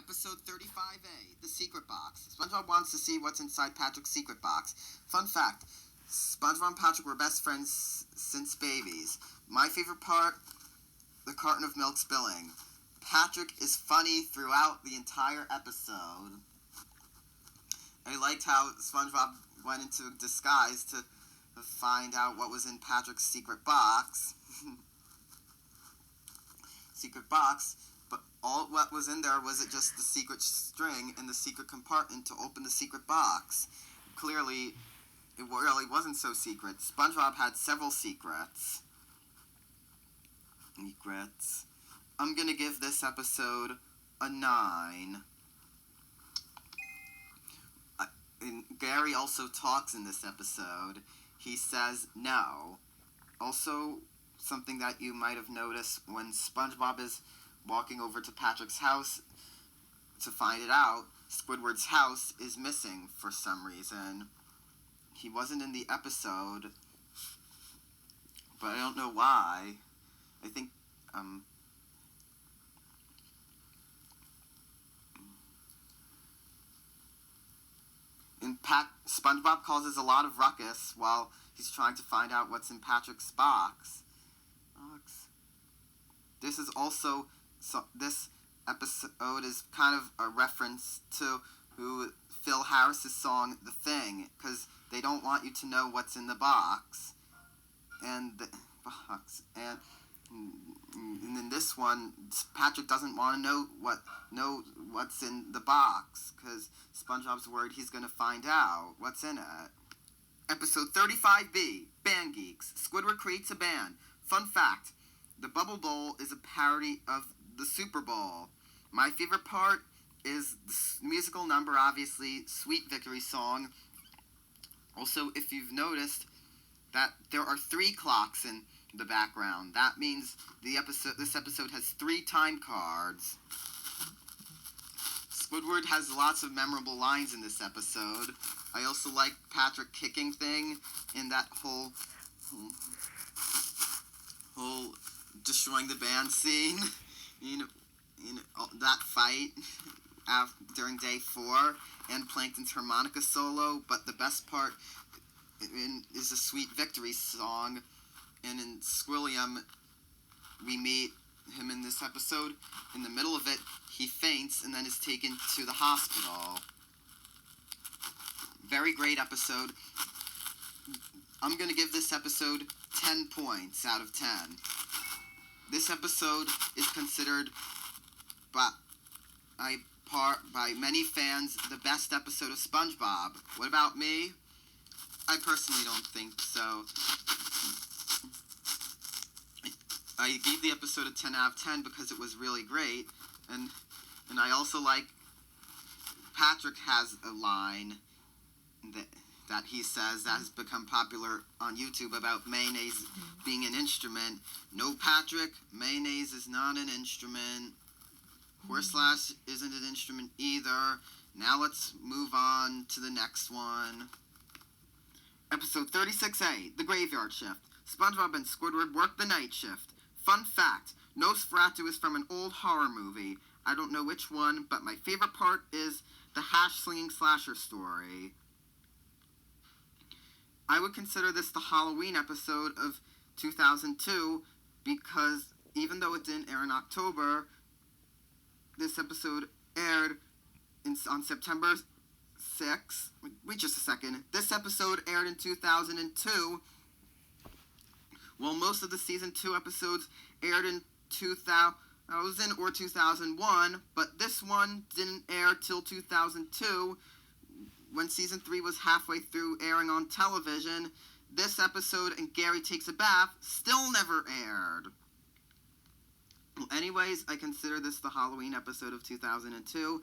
Episode 35A, The Secret Box. SpongeBob wants to see what's inside Patrick's secret box. Fun fact, SpongeBob and Patrick were best friends since babies. My favorite part, the carton of milk spilling. Patrick is funny throughout the entire episode. I liked how SpongeBob went into disguise to find out what was in Patrick's secret box. Secret box, but all what was in there was just the secret string and the secret compartment to open the secret box. Clearly, it really wasn't so secret. SpongeBob had several secrets. I'm gonna give this episode a 9. And Gary also talks in this episode. He says no. Also, something that you might have noticed when SpongeBob is walking over to Patrick's house to find it out, Squidward's house is missing for some reason. He wasn't in the episode, but I don't know why. I think, SpongeBob causes a lot of ruckus while he's trying to find out what's in Patrick's box. This is also, this episode is kind of a reference to Phil Harris's song, The Thing, because they don't want you to know what's in the box. And in this one, Patrick doesn't want to know what's in the box, because SpongeBob's worried he's going to find out what's in it. Episode 35B, Band Geeks. Squidward creates a band. Fun fact, the Bubble Bowl is a parody of the Super Bowl. My favorite part is the musical number, obviously, Sweet Victory Song. Also, if you've noticed that there are 3 clocks in the background, that means this episode has 3 time cards. Squidward has lots of memorable lines in this episode. I also like Patrick kicking thing in that whole destroying the band scene. You know that fight during day 4 and Plankton's harmonica solo. But the best part is the Sweet Victory song. And in Squilliam, we meet him in this episode. In the middle of it, he faints and then is taken to the hospital. Very great episode. I'm going to give this episode 10 points out of 10. This episode is considered by many fans the best episode of SpongeBob. What about me? I personally don't think so. I gave the episode a 10 out of 10 because it was really great, and I also like Patrick has a line that he says that has become popular on YouTube about mayonnaise being an instrument. No, Patrick, mayonnaise is not an instrument. Horseradish isn't an instrument either. Now let's move on to the next one. Episode 36A, The Graveyard Shift. SpongeBob and Squidward work the night shift. Fun fact, Nosferatu is from an old horror movie. I don't know which one, but my favorite part is the hash-slinging slasher story. I would consider this the Halloween episode of 2002 because even though it didn't air in October, this episode aired on September 6th. Wait just a second. This episode aired in 2002. Well, most of the season 2 episodes aired in 2000 or 2001, but this one didn't air till 2002 when season 3 was halfway through airing on television. This episode and Gary Takes a Bath still never aired. Well, anyways, I consider this the Halloween episode of 2002.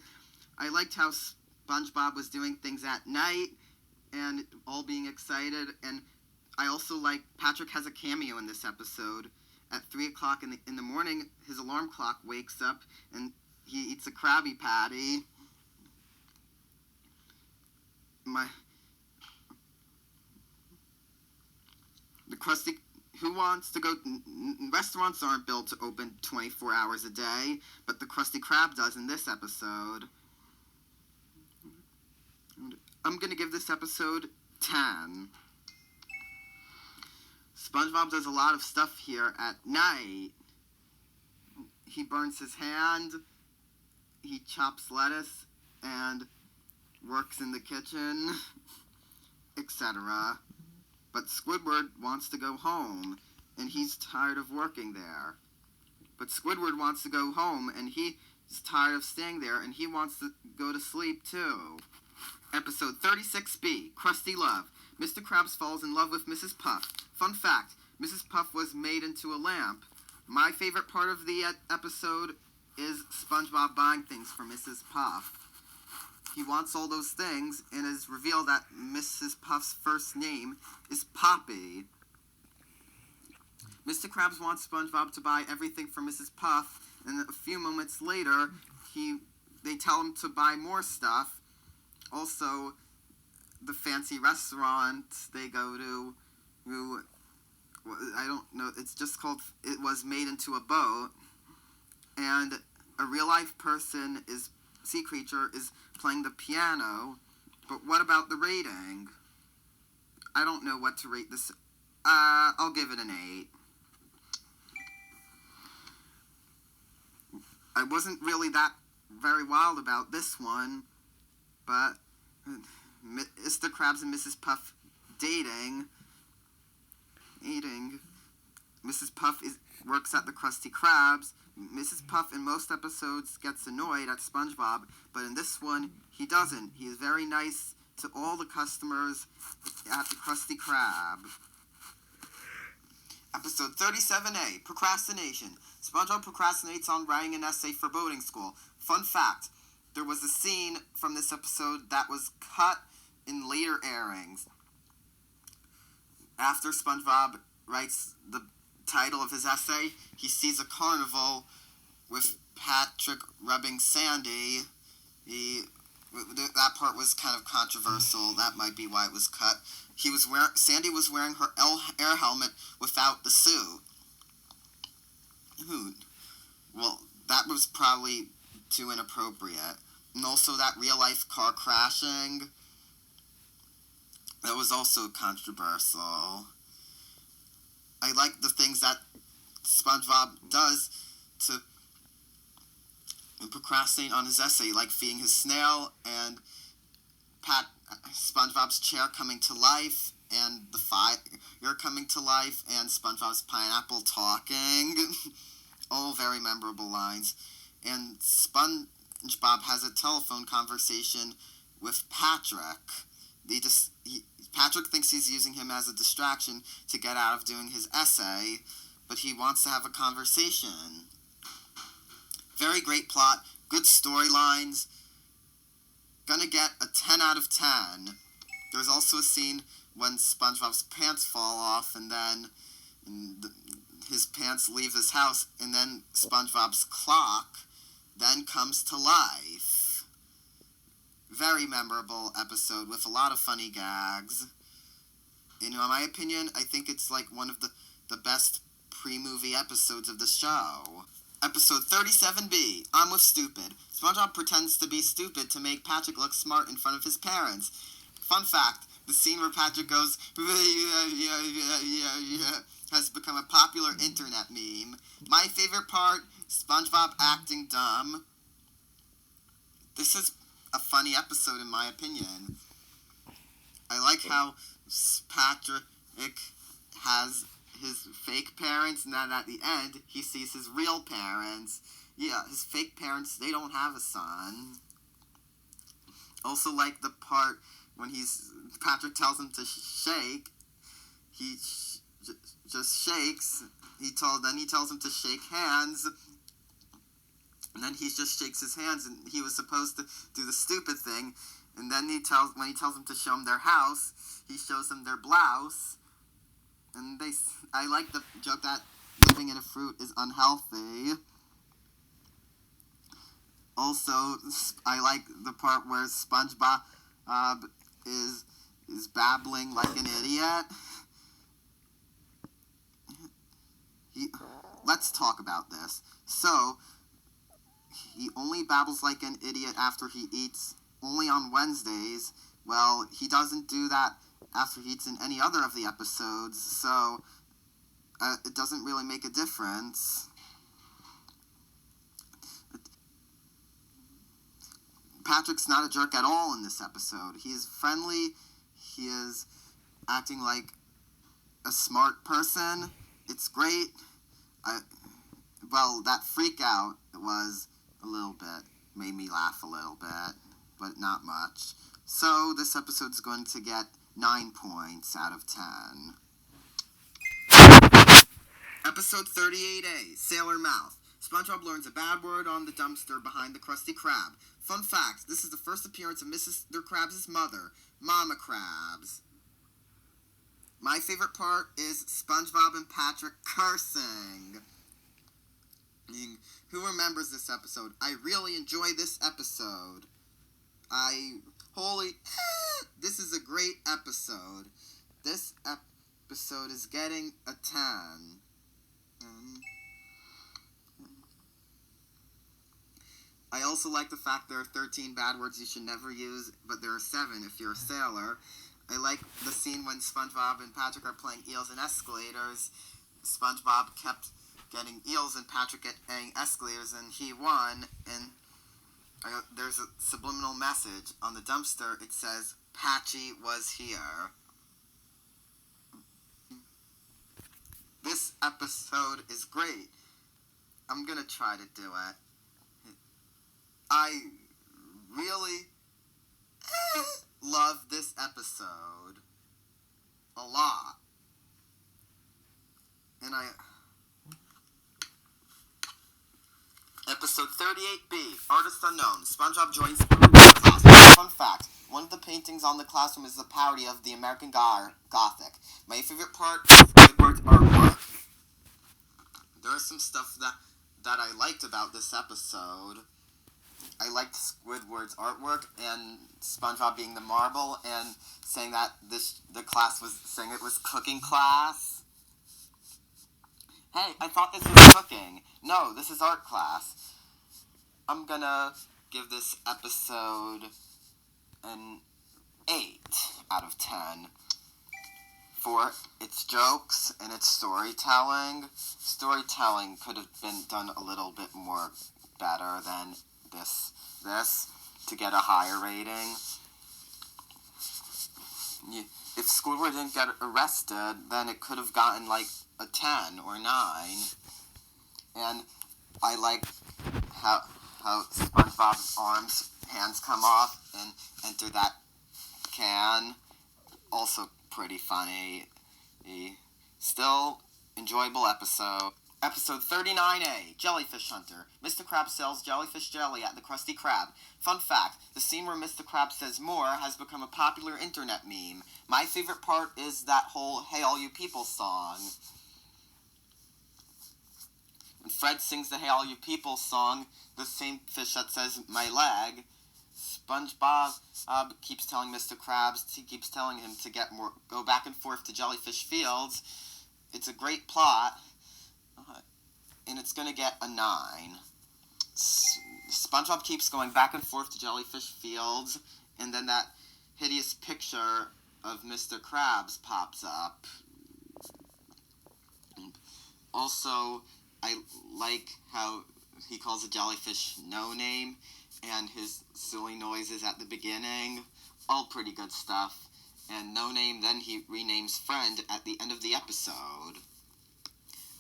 I liked how SpongeBob was doing things at night and all being excited, and I also like Patrick has a cameo in this episode. At 3 o'clock in the morning, his alarm clock wakes up and he eats a Krabby Patty. The Crusty who wants to go... Restaurants aren't built to open 24 hours a day, but the Krusty Krab does in this episode. I'm going to give this episode 10. SpongeBob does a lot of stuff here at night. He burns his hand, he chops lettuce, and works in the kitchen, etc. But Squidward wants to go home, and he's tired of working there. But Squidward wants to go home, and he's tired of staying there, and he wants to go to sleep too. Episode 36B, Crusty Love. Mr. Krabs falls in love with Mrs. Puff. Fun fact, Mrs. Puff was made into a lamp. My favorite part of the episode is SpongeBob buying things for Mrs. Puff. He wants all those things, and is revealed that Mrs. Puff's first name is Poppy. Mr. Krabs wants SpongeBob to buy everything for Mrs. Puff, and a few moments later, they tell him to buy more stuff. Also, the fancy restaurant they go to, I don't know, it's just called, it was made into a boat, and a real-life person sea creature is playing the piano, but what about the rating? I don't know what to rate this. I'll give it an 8. I wasn't really that very wild about this one, but Mr. Krabs and Mrs. Puff dating. Mrs. Puff works at the Krusty Krabs. Mrs. Puff in most episodes gets annoyed at SpongeBob, but in this one, he doesn't. He is very nice to all the customers at the Krusty Krab. Episode 37A, Procrastination. SpongeBob procrastinates on writing an essay for boating school. Fun fact, there was a scene from this episode that was cut in later airings. After SpongeBob writes the title of his essay, he sees a carnival with Patrick rubbing Sandy. That part was kind of controversial. That might be why it was cut. Sandy was wearing her air helmet without the suit. Well, that was probably too inappropriate. And also that real-life car crashing, that was also controversial. I like the things that SpongeBob does to procrastinate on his essay, like feeding his snail and SpongeBob's chair coming to life, and the fire coming to life, and SpongeBob's pineapple talking. All very memorable lines. And SpongeBob has a telephone conversation with Patrick. Patrick thinks he's using him as a distraction to get out of doing his essay, but he wants to have a conversation. Very great plot, good storylines. Gonna get a 10 out of 10. There's also a scene when SpongeBob's pants fall off, and then his pants leave his house, and then SpongeBob's clock then comes to life. Very memorable episode with a lot of funny gags. In my opinion, I think it's like one of the best pre-movie episodes of the show. Episode 37B, I'm with Stupid. SpongeBob pretends to be stupid to make Patrick look smart in front of his parents. Fun fact, the scene where Patrick goes, has become a popular internet meme. My favorite part, SpongeBob acting dumb. This is a funny episode in my opinion. I like how Patrick has his fake parents, and then at the end, he sees his real parents. Yeah, his fake parents, they don't have a son. Also like the part when Patrick tells him to shake, he just shakes. Then he tells him to shake hands, and then he just shakes his hands, and he was supposed to do the stupid thing, and then when he tells him to show him their house, he shows them their blouse, and I like the joke that living in a fruit is unhealthy. Also, I like the part where SpongeBob is babbling like an idiot. Let's talk about this. So, he only babbles like an idiot after he eats only on Wednesdays. Well, he doesn't do that after he eats in any other of the episodes, so it doesn't really make a difference. Patrick's not a jerk at all in this episode. He is friendly. He is acting like a smart person. It's great. That freak out was a little bit, made me laugh a little bit, but not much. So this episode's going to get 9 points out of 10. Episode 38A, Sailor Mouth. SpongeBob learns a bad word on the dumpster behind the Krusty Krab. Fun fact, this is the first appearance of Mrs. Krabs' mother, Mama Krabs. My favorite part is SpongeBob and Patrick cursing. Who remembers this episode? I really enjoy this episode. This is a great episode. This episode is getting a 10. I also like the fact there are 13 bad words you should never use, but there are 7 if you're a sailor. I like the scene when SpongeBob and Patrick are playing eels and escalators. SpongeBob kept getting eels and Patrick getting escalators, and he won. And there's a subliminal message on the dumpster. It says, Patchy was here. This episode is great. I'm gonna try to do it. I really love this episode a lot. And Episode 38B, Artist Unknown. SpongeBob joins Squidward's class. Fun fact, one of the paintings on the classroom is a parody of the American Gothic. My favorite part is Squidward's artwork. There is some stuff that I liked about this episode. I liked Squidward's artwork and SpongeBob being the marble and saying that the class was saying it was cooking class. Hey, I thought this was cooking. No, this is art class. I'm gonna give this episode an 8 out of 10 for its jokes and its storytelling. Storytelling could have been done a little bit more better than this to get a higher rating. If Squidward didn't get arrested, then it could have gotten like a 10 or 9. And I like how SpongeBob's hands come off and enter that can. Also pretty funny. Still enjoyable episode. Episode 39A, Jellyfish Hunter. Mr. Krabs sells jellyfish jelly at the Krusty Krab. Fun fact, the scene where Mr. Krabs says more has become a popular internet meme. My favorite part is that whole Hey All You People song. When Fred sings the Hey All You People song, the same fish that says my leg, SpongeBob keeps telling Mr. Krabs, he keeps telling him to go back and forth to Jellyfish Fields. It's a great plot. And it's going to get a 9. SpongeBob keeps going back and forth to Jellyfish Fields, and then that hideous picture of Mr. Krabs pops up. Also, I like how he calls a jellyfish No Name, and his silly noises at the beginning. All pretty good stuff. And No Name, then he renames Friend at the end of the episode.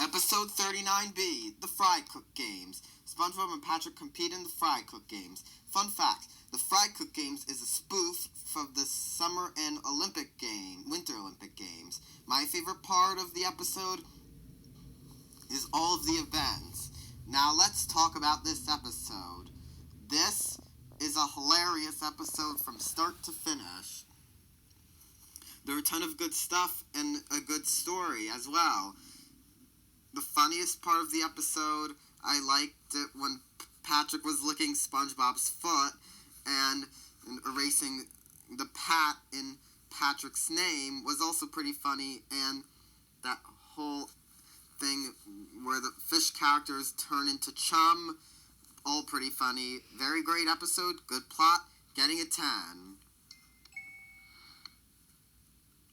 Episode 39B, The Fry Cook Games. SpongeBob and Patrick compete in the Fry Cook Games. Fun fact, the Fry Cook Games is a spoof of the Summer and Winter Olympic Games. My favorite part of the episode is all of the events. Now let's talk about this episode. This is a hilarious episode from start to finish. There are a ton of good stuff and a good story as well. The funniest part of the episode, I liked it when Patrick was licking SpongeBob's foot and erasing the Pat in Patrick's name was also pretty funny, and that whole thing where the fish characters turn into chum. All pretty funny. Very great episode. Good plot. Getting a 10.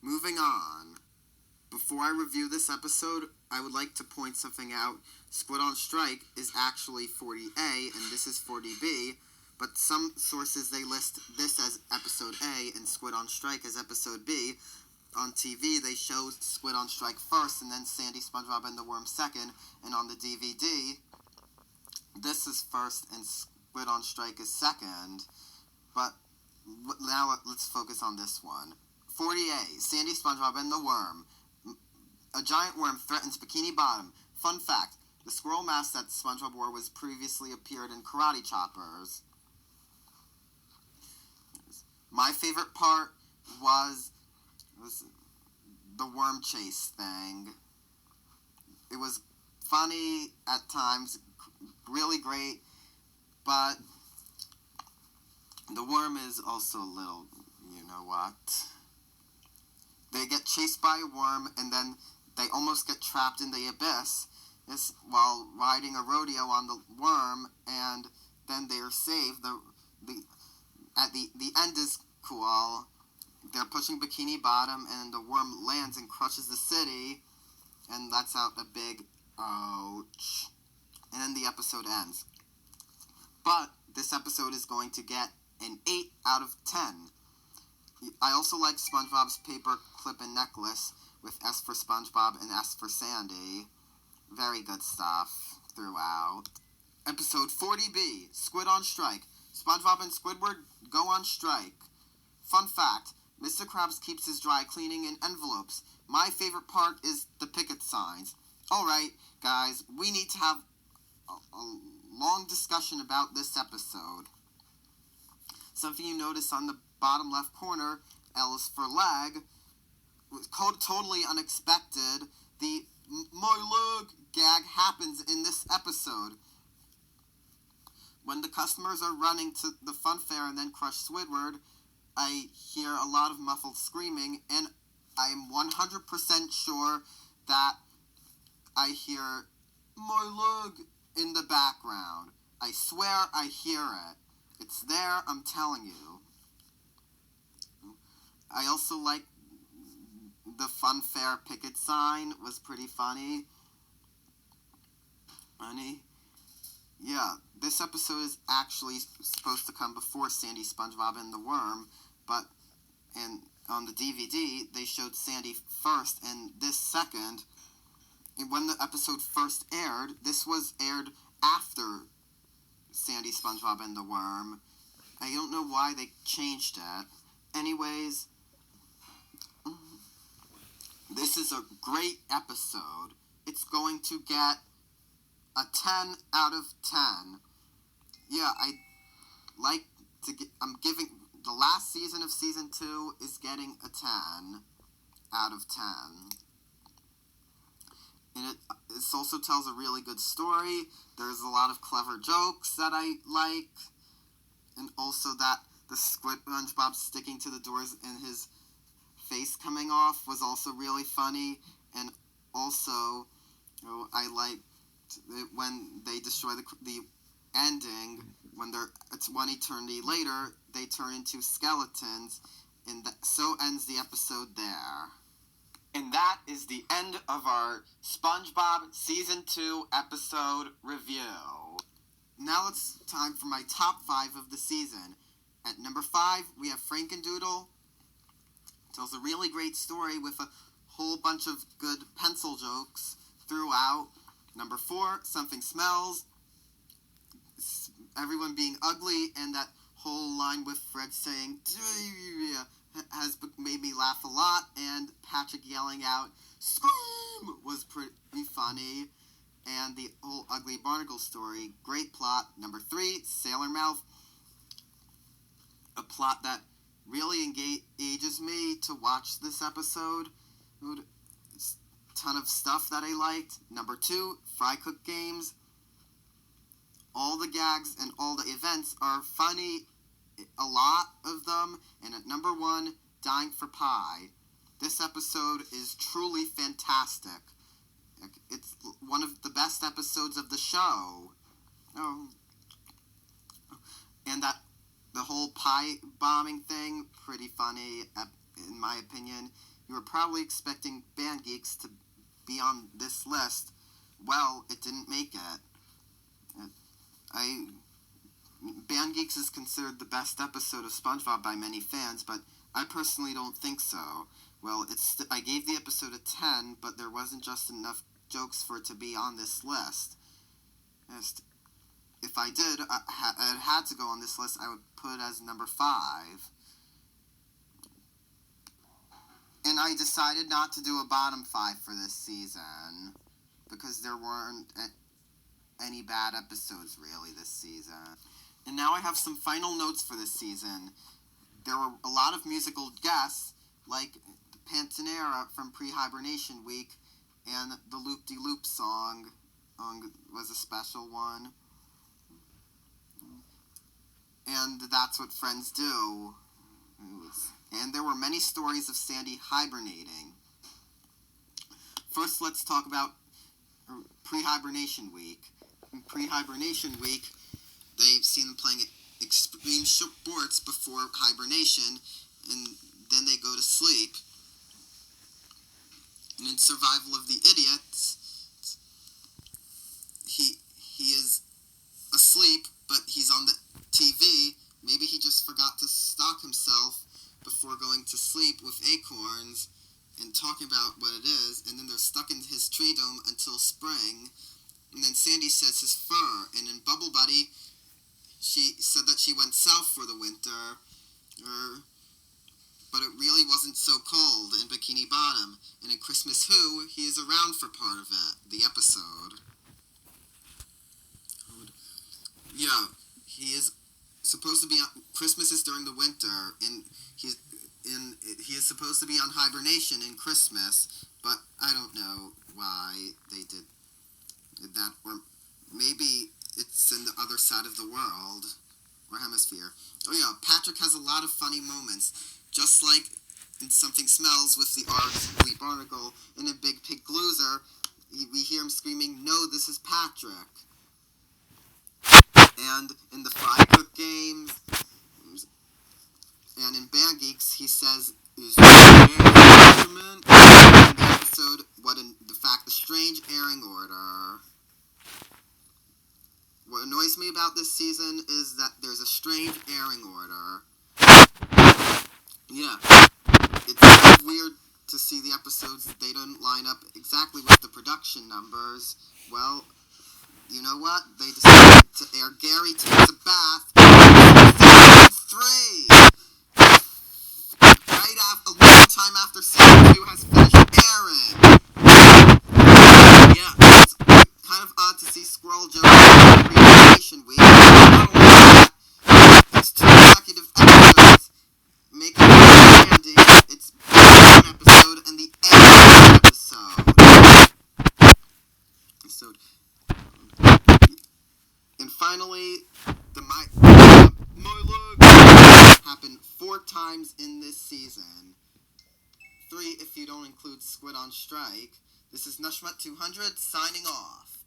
Moving on. Before I review this episode, I would like to point something out. Squid on Strike is actually 40A, and this is 40B, but some sources, they list this as Episode A and Squid on Strike as Episode B. On TV, they show Squid on Strike first, and then Sandy, SpongeBob, and the Worm second, and on the DVD, this is first, and Squid on Strike is second, but now let's focus on this one. 40A, Sandy, SpongeBob, and the Worm. A giant worm threatens Bikini Bottom. Fun fact, the squirrel mask that SpongeBob wore was previously appeared in Karate Choppers. My favorite part was the worm chase thing. It was funny at times, really great, but the worm is also a little, you know what. They get chased by a worm, and then they almost get trapped in the abyss while riding a rodeo on the worm, and then they are saved. The end is cool. They're pushing Bikini Bottom, and the worm lands and crushes the city, and lets out a big ouch. And then the episode ends. But this episode is going to get an 8 out of 10. I also like SpongeBob's paper clip and necklace with S for SpongeBob and S for Sandy. Very good stuff throughout. Episode 40B, Squid on Strike. SpongeBob and Squidward go on strike. Fun fact, Mr. Krabs keeps his dry cleaning in envelopes. My favorite part is the picket signs. Alright, guys, we need to have a long discussion about this episode. Something you notice on the bottom left corner, L is for leg, was totally unexpected. The my leg gag happens in this episode. When the customers are running to the fun fair and then crush Squidward, I hear a lot of muffled screaming, and I am 100% sure that I hear my leg in the background. I swear I hear it. It's there, I'm telling you. I also like the fun fair picket sign, was pretty funny. Yeah, this episode is actually supposed to come before Sandy, SpongeBob, and the Worm, and on the DVD, they showed Sandy first and this second. And when the episode first aired, this was aired after Sandy, SpongeBob, and the Worm. I don't know why they changed it. Anyways, this is a great episode. It's going to get a 10 out of 10. Yeah, I'm giving, the last season of season 2 is getting a 10 out of 10. And it also tells a really good story. There's a lot of clever jokes that I like. And also that the SpongeBob sticking to the doors and his face coming off was also really funny. And also, I liked it when they destroy the ending, when it's one eternity later, they turn into skeletons, and so ends the episode there. And that is the end of our SpongeBob Season 2 episode review. Now it's time for my top 5 of the season. At number 5, we have Frankendoodle. It tells a really great story with a whole bunch of good pencil jokes throughout. Number 4, Something Smells. Everyone being ugly, and that whole line with Fred saying, has made me laugh a lot, and Patrick yelling out, "Scream!" was pretty funny. And the whole Ugly Barnacle story, great plot. Number 3, Sailor Mouth. A plot that really engages me to watch this episode. Ton of stuff that I liked. Number 2, Fry Cook Games. All the gags and all the events are funny, a lot of them. And at number 1, Dying for Pie. This episode is truly fantastic. It's one of the best episodes of the show. Oh. And that the whole pie bombing thing, pretty funny, in my opinion. You were probably expecting Band Geeks to be on this list. Well, it didn't make it. Band Geeks is considered the best episode of SpongeBob by many fans, but I personally don't think so. Well, I gave the episode a 10, but there wasn't just enough jokes for it to be on this list. If I did, it had to go on this list, I would put it as number 5. And I decided not to do a bottom 5 for this season, because there weren't any bad episodes, really, this season. And now I have some final notes for this season. There were a lot of musical guests, like Pantanera from Pre-Hibernation Week, and the Loop-de-Loop song was a special one. And That's What Friends Do. And there were many stories of Sandy hibernating. First, let's talk about Pre-Hibernation Week. In Pre-Hibernation Week, they've seen them playing extreme sports before hibernation, and then they go to sleep. And in Survival of the Idiots, he is asleep, but he's on the TV. Maybe he just forgot to stock himself before going to sleep with acorns and talking about what it is, and then they're stuck in his tree dome until spring. And then Sandy says his fur, and in Bubble Buddy, she said that she went south for the winter, but it really wasn't so cold in Bikini Bottom. And in Christmas Who, he is around for part of it, the episode. Yeah, he is supposed to be on, Christmas is during the winter, and he is supposed to be on hibernation in Christmas, but I don't know why they did that, or maybe it's in the other side of the world, or hemisphere. Oh yeah, Patrick has a lot of funny moments, just like in Something Smells with the ugly barnacle. In a Big Pig Loser, we hear him screaming, "No, this is Patrick." And in the Fry Cook games, and in Band Geeks, he says, "Is the in the episode, the strange airing order." What annoys me about this season is that there's a strange airing order. Yeah, it's kind of weird to see the episodes, they don't line up exactly with the production numbers. Well, you know what? They decided to air Gary Takes a Bath in season 3! A long time after season 2 has finished airing. Yeah, it's kind of odd to see Squirrel Joe in Pre-Hibernation Week. Not only that, it's 2 consecutive episodes making it handy. It's one episode and the end episode. And finally, my leg happened 4 times in this season. 3 if you don't include Squid on Strike. This is Nushmut 200 signing off.